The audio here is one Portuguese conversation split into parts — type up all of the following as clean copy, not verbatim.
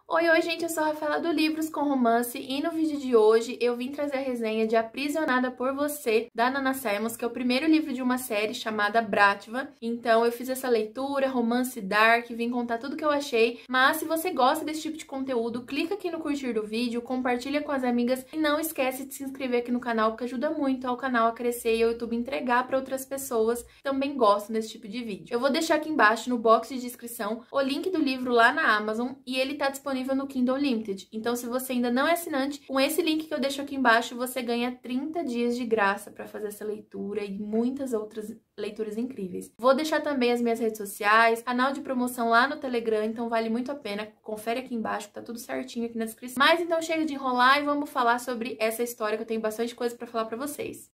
Oi, gente, eu sou a Rafaela do Livros com Romance e no vídeo de hoje eu vim trazer a resenha de Aprisionada por Você, da Nana Simons, que é o primeiro livro de uma série chamada Bratva. Então eu fiz essa leitura, romance dark, vim contar tudo que eu achei, mas se você gosta desse tipo de conteúdo, clica aqui no curtir do vídeo, compartilha com as amigas e não esquece de se inscrever aqui no canal, porque ajuda muito ao canal a crescer e ao YouTube entregar para outras pessoas que também gostam desse tipo de vídeo. Eu vou deixar aqui embaixo no box de descrição o link do livro lá na Amazon e ele tá disponível no Kindle Unlimited. Então, se você ainda não é assinante, com esse link que eu deixo aqui embaixo, você ganha 30 dias de graça para fazer essa leitura e muitas outras leituras incríveis. Vou deixar também as minhas redes sociais, canal de promoção lá no Telegram, então vale muito a pena. Confere aqui embaixo, tá tudo certinho aqui na descrição. Mas então chega de enrolar e vamos falar sobre essa história que eu tenho bastante coisa para falar para vocês.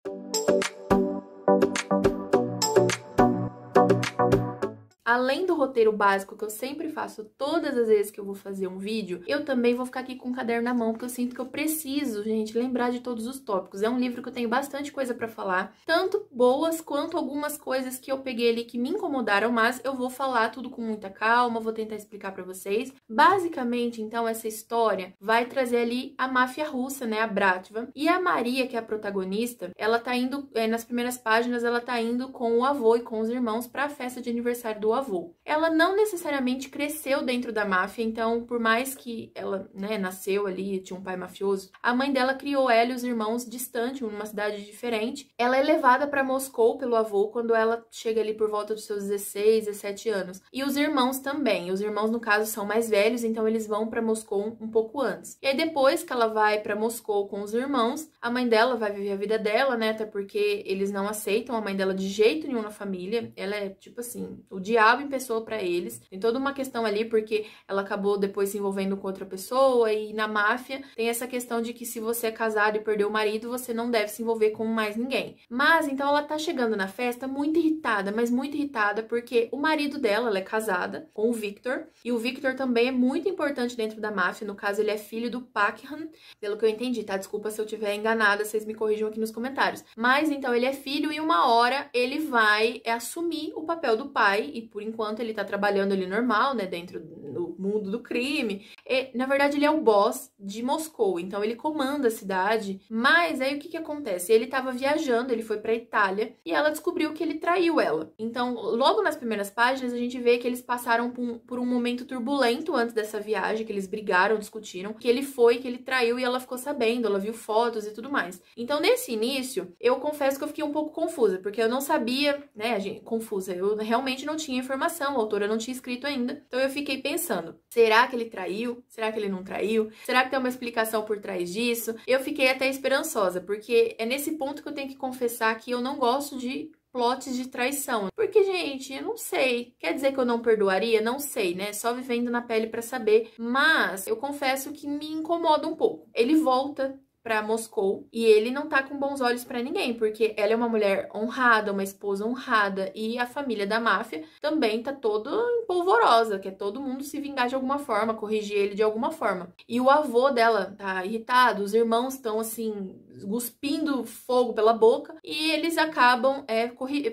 Além do roteiro básico que eu sempre faço todas as vezes que eu vou fazer um vídeo, eu também vou ficar aqui com o caderno na mão, porque eu sinto que eu preciso, gente, lembrar de todos os tópicos. É um livro que eu tenho bastante coisa pra falar, tanto boas quanto algumas coisas que eu peguei ali que me incomodaram, mas eu vou falar tudo com muita calma, vou tentar explicar pra vocês. Basicamente, então, essa história vai trazer ali a máfia russa, né, a Bratva, e a Maria, que é a protagonista, ela tá indo, nas primeiras páginas, ela tá indo com o avô e com os irmãos pra festa de aniversário do avô. Ela não necessariamente cresceu dentro da máfia, então por mais que ela, nasceu ali, tinha um pai mafioso, a mãe dela criou ela e os irmãos distante, numa cidade diferente. Ela é levada para Moscou pelo avô quando ela chega ali por volta dos seus 16, 17 anos. E os irmãos também. Os irmãos, no caso, são mais velhos, então eles vão para Moscou um pouco antes. E aí depois que ela vai para Moscou com os irmãos, a mãe dela vai viver a vida dela, né? Até porque eles não aceitam a mãe dela de jeito nenhum na família. Ela é tipo assim, o diabo em pessoa para eles. Tem toda uma questão ali porque ela acabou depois se envolvendo com outra pessoa e na máfia tem essa questão de que se você é casado e perdeu o marido, você não deve se envolver com mais ninguém. Mas então ela tá chegando na festa muito irritada, mas muito irritada porque o marido dela, ela é casada com o Victor, e o Victor também é muito importante dentro da máfia. No caso, ele é filho do Pakhan, pelo que eu entendi, tá? Desculpa se eu estiver enganada, vocês me corrijam aqui nos comentários. Mas então ele é filho e uma hora ele vai assumir o papel do pai e por enquanto ele tá trabalhando ali normal, né, dentro do mundo do crime. E, na verdade, ele é o boss de Moscou, então ele comanda a cidade. Mas aí o que acontece? Ele tava viajando, ele foi pra Itália e ela descobriu que ele traiu ela. Então, logo nas primeiras páginas, a gente vê que eles passaram por um momento turbulento antes dessa viagem, que eles brigaram, discutiram, que ele traiu e ela ficou sabendo, ela viu fotos e tudo mais. Então, nesse início, eu confesso que eu fiquei um pouco confusa, porque eu não sabia, né, confusa, eu realmente não tinha informação, a autora não tinha escrito ainda. Então eu fiquei pensando, será que ele traiu? Será que ele não traiu? Será que tem uma explicação por trás disso? Eu fiquei até esperançosa, porque é nesse ponto que eu tenho que confessar que eu não gosto de plots de traição. Porque, gente, eu não sei. Quer dizer que eu não perdoaria? Não sei, né? Só vivendo na pele pra saber. Mas eu confesso que me incomoda um pouco. Ele volta pra Moscou e ele não tá com bons olhos pra ninguém, porque ela é uma mulher honrada, uma esposa honrada, e a família da máfia também tá toda empolvorosa, quer todo mundo se vingar de alguma forma, corrigir ele de alguma forma. E o avô dela tá irritado, os irmãos estão assim, cuspindo fogo pela boca, e eles acabam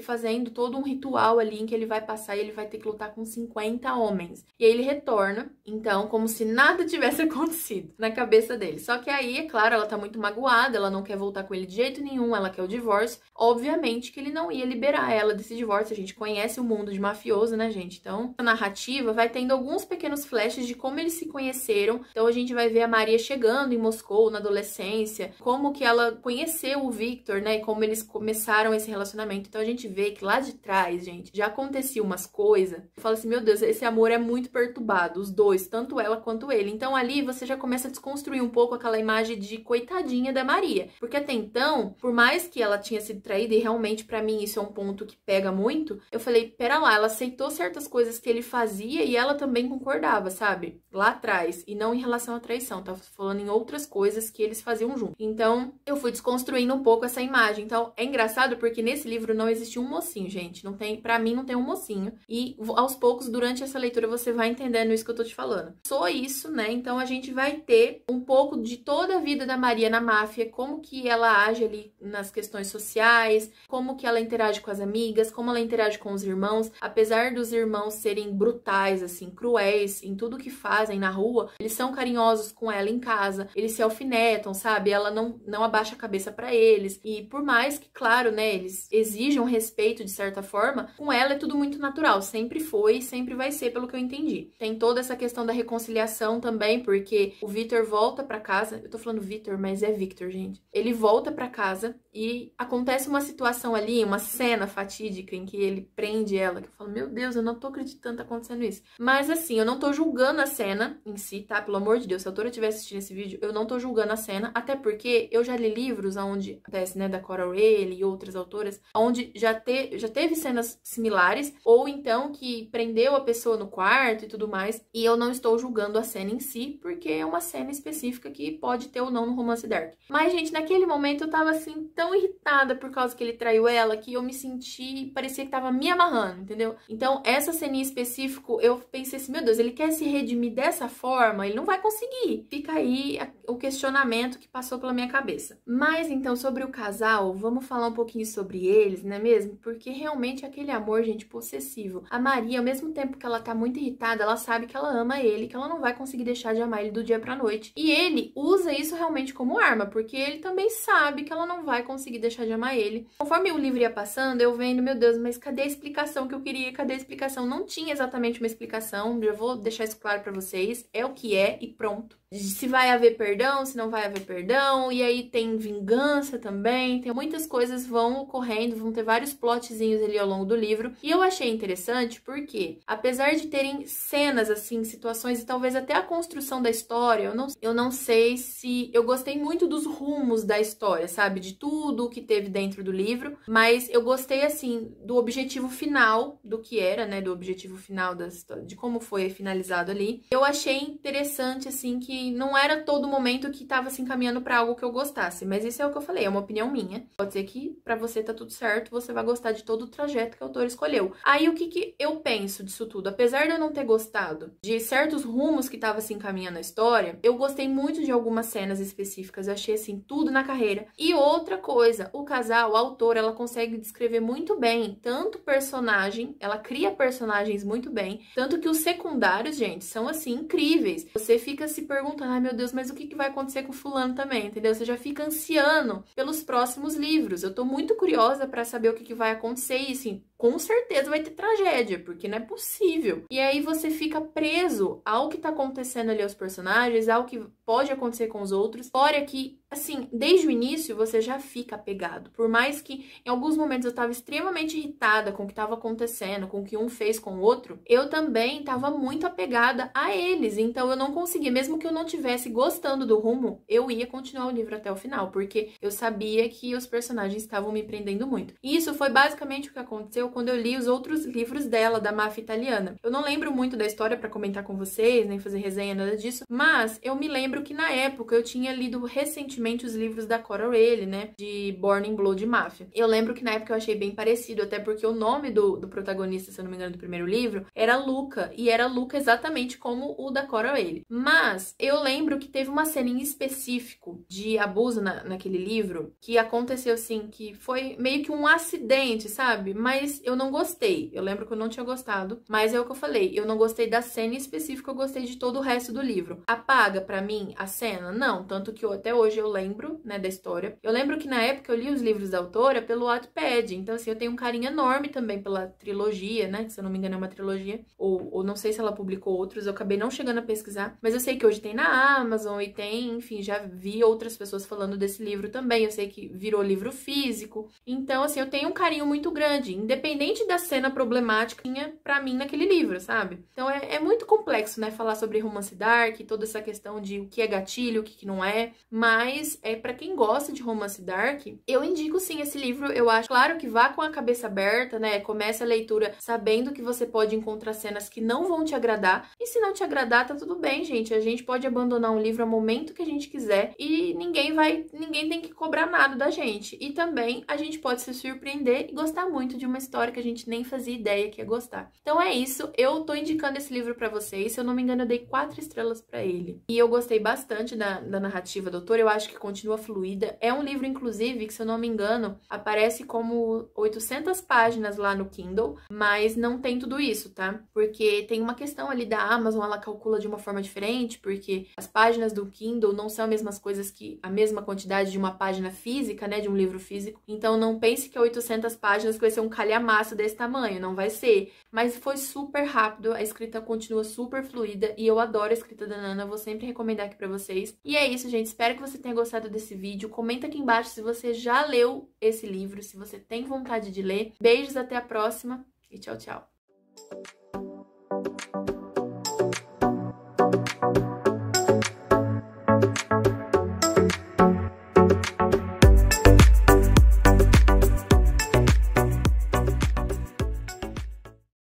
fazendo todo um ritual ali em que ele vai passar e ele vai ter que lutar com 50 homens. E aí ele retorna, então, como se nada tivesse acontecido na cabeça dele. Só que aí, é claro, ela tá muito magoada, ela não quer voltar com ele de jeito nenhum, ela quer o divórcio. Obviamente que ele não ia liberar ela desse divórcio, a gente conhece o mundo de mafioso, né, gente? Então, a narrativa vai tendo alguns pequenos flashes de como eles se conheceram. Então, a gente vai ver a Maria chegando em Moscou na adolescência, como que ela conheceu o Victor, né, e como eles começaram esse relacionamento. Então, a gente vê que lá de trás, gente, já acontecia umas coisas. Eu falo assim, meu Deus, esse amor é muito perturbado, os dois, tanto ela quanto ele. Então, ali você já começa a desconstruir um pouco aquela imagem de coitadinha da Maria. Porque até então, por mais que ela tinha sido traída, e realmente pra mim isso é um ponto que pega muito, eu falei, pera lá, ela aceitou certas coisas que ele fazia e ela também concordava, sabe? Lá atrás, e não em relação à traição, tava falando em outras coisas que eles faziam junto. Então, eu fui desconstruindo um pouco essa imagem. Então, é engraçado porque nesse livro não existe um mocinho, gente. Não tem, pra mim não tem um mocinho. E aos poucos, durante essa leitura, você vai entendendo isso que eu tô te falando. Só isso, né? Então, a gente vai ter um pouco de toda a vida da Maria na máfia, como que ela age ali nas questões sociais, como que ela interage com as amigas, como ela interage com os irmãos. Apesar dos irmãos serem brutais, assim, cruéis em tudo que fazem na rua, eles são carinhosos com ela em casa, eles se alfinetam, sabe? Ela não abaixa a cabeça pra eles. E por mais que, claro, né, eles exijam respeito de certa forma, com ela é tudo muito natural. Sempre foi e sempre vai ser, pelo que eu entendi. Tem toda essa questão da reconciliação também, porque o Victor volta pra casa. Eu tô falando Victor, mas é Victor, gente. Ele volta pra casa e acontece uma situação ali, uma cena fatídica em que ele prende ela, que eu falo, meu Deus, eu não tô acreditando que tá acontecendo isso. Mas assim, eu não tô julgando a cena em si, tá? Pelo amor de Deus, se a autora estiver assistindo esse vídeo, eu não tô julgando a cena, até porque eu já li livros onde acontece, né, da Cora Rayle e outras autoras, onde já teve cenas similares, ou então que prendeu a pessoa no quarto e tudo mais, e eu não estou julgando a cena em si, porque é uma cena específica que pode ter ou não no romance dark. Mas, gente, naquele momento eu tava, assim, tão irritada por causa que ele traiu ela, que eu me senti, parecia que tava me amarrando, entendeu? Então, essa cena em específico, eu pensei assim, meu Deus, ele quer se redimir dessa forma, ele não vai conseguir. Fica aí o questionamento que passou pela minha cabeça. Mas, então, sobre o casal, vamos falar um pouquinho sobre eles, não é mesmo? Porque realmente aquele amor, gente, possessivo. A Maria, ao mesmo tempo que ela tá muito irritada, ela sabe que ela ama ele, que ela não vai conseguir deixar de amar ele do dia pra noite. E ele usa isso realmente como arma, porque ele também sabe que ela não vai conseguir deixar de amar ele. Conforme o livro ia passando, eu vendo, meu Deus, mas cadê a explicação que eu queria? Cadê a explicação? Não tinha exatamente uma explicação, já vou deixar isso claro pra vocês. É o que é e pronto. Se vai haver perdão, se não vai haver perdão, e aí tem vingança também, tem muitas coisas vão ocorrendo, vão ter vários plotzinhos ali ao longo do livro, e eu achei interessante porque, apesar de terem cenas, assim, situações e talvez até a construção da história, eu não sei se eu gostei muito dos rumos da história, sabe, de tudo o que teve dentro do livro, mas eu gostei, assim, do objetivo final, do que era, né, do objetivo final da história, de como foi finalizado ali. Eu achei interessante, assim, que não era todo momento que tava se encaminhando pra algo que eu gostasse, mas isso é o que eu falei, é uma opinião minha. Pode ser que pra você tá tudo certo, você vai gostar de todo o trajeto que o autor escolheu. Aí o que eu penso disso tudo? Apesar de eu não ter gostado de certos rumos que tava se encaminhando a história, eu gostei muito de algumas cenas específicas, eu achei assim, tudo na carreira. E outra coisa, o casal, a autora, ela consegue descrever muito bem tanto personagem, ela cria personagens muito bem, tanto que os secundários, gente, são assim, incríveis. Você fica se perguntando, ai meu Deus, mas o que vai acontecer com fulano também, entendeu? Você já fica ansiando pelos próximos livros. Eu tô muito curiosa pra saber o que vai acontecer e, assim, com certeza vai ter tragédia, porque não é possível. E aí você fica preso ao que tá acontecendo ali aos personagens, ao que pode acontecer com os outros. Fora que, assim, desde o início você já fica apegado. Por mais que em alguns momentos eu tava extremamente irritada com o que tava acontecendo, com o que um fez com o outro, eu também tava muito apegada a eles. Então eu não conseguia, mesmo que eu não tivesse gostando do rumo, eu ia continuar o livro até o final, porque eu sabia que os personagens estavam me prendendo muito. E isso foi basicamente o que aconteceu quando eu li os outros livros dela, da máfia italiana. Eu não lembro muito da história pra comentar com vocês, nem fazer resenha, nada disso, mas eu me lembro que na época eu tinha lido recentemente os livros da Cora Rayle, né, de Born in Blood Máfia. Eu lembro que na época eu achei bem parecido, até porque o nome do protagonista, se eu não me engano, do primeiro livro, era Luca, e era Luca exatamente como o da Cora Rayle. Mas eu lembro que teve uma cena em específico de abuso naquele livro, que aconteceu assim, que foi meio que um acidente, sabe? Mas eu não gostei. Eu lembro que eu não tinha gostado, mas é o que eu falei, eu não gostei da cena em específico, eu gostei de todo o resto do livro. Apaga pra mim a cena? Não, tanto que até hoje eu lembro, né, da história. Eu lembro que na época eu li os livros da autora pelo Wattpad, então assim, eu tenho um carinho enorme também pela trilogia, né, que se eu não me engano é uma trilogia, ou não sei se ela publicou outros, eu acabei não chegando a pesquisar, mas eu sei que hoje tem na Amazon e tem, enfim, já vi outras pessoas falando desse livro também, eu sei que virou livro físico, então assim, eu tenho um carinho muito grande, independente independente da cena problemática, tinha pra mim naquele livro, sabe? Então é muito complexo, né, falar sobre romance dark, toda essa questão de o que é gatilho, o que não é, mas pra quem gosta de romance dark, eu indico sim esse livro. Eu acho, claro, que vá com a cabeça aberta, né, comece a leitura sabendo que você pode encontrar cenas que não vão te agradar, e se não te agradar, tá tudo bem, gente, a gente pode abandonar um livro ao momento que a gente quiser, e ninguém tem que cobrar nada da gente, e também a gente pode se surpreender e gostar muito de uma história que a gente nem fazia ideia que ia gostar. Então é isso, eu tô indicando esse livro pra vocês, se eu não me engano eu dei 4 estrelas pra ele, e eu gostei bastante da narrativa do autor, eu acho que continua fluida, é um livro, inclusive, que se eu não me engano, aparece como 800 páginas lá no Kindle, mas não tem tudo isso, tá? Porque tem uma questão ali da Amazon, ela calcula de uma forma diferente, porque as páginas do Kindle não são as mesmas coisas que a mesma quantidade de uma página física, né, de um livro físico. Então não pense que é 800 páginas que vai ser um calhamaço desse tamanho, não vai ser. Mas foi super rápido, a escrita continua super fluida e eu adoro a escrita da Nana, vou sempre recomendar aqui pra vocês. E é isso, gente, espero que você tenha gostado desse vídeo. Comenta aqui embaixo se você já leu esse livro, se você tem vontade de ler. Beijos, até a próxima e tchau, tchau!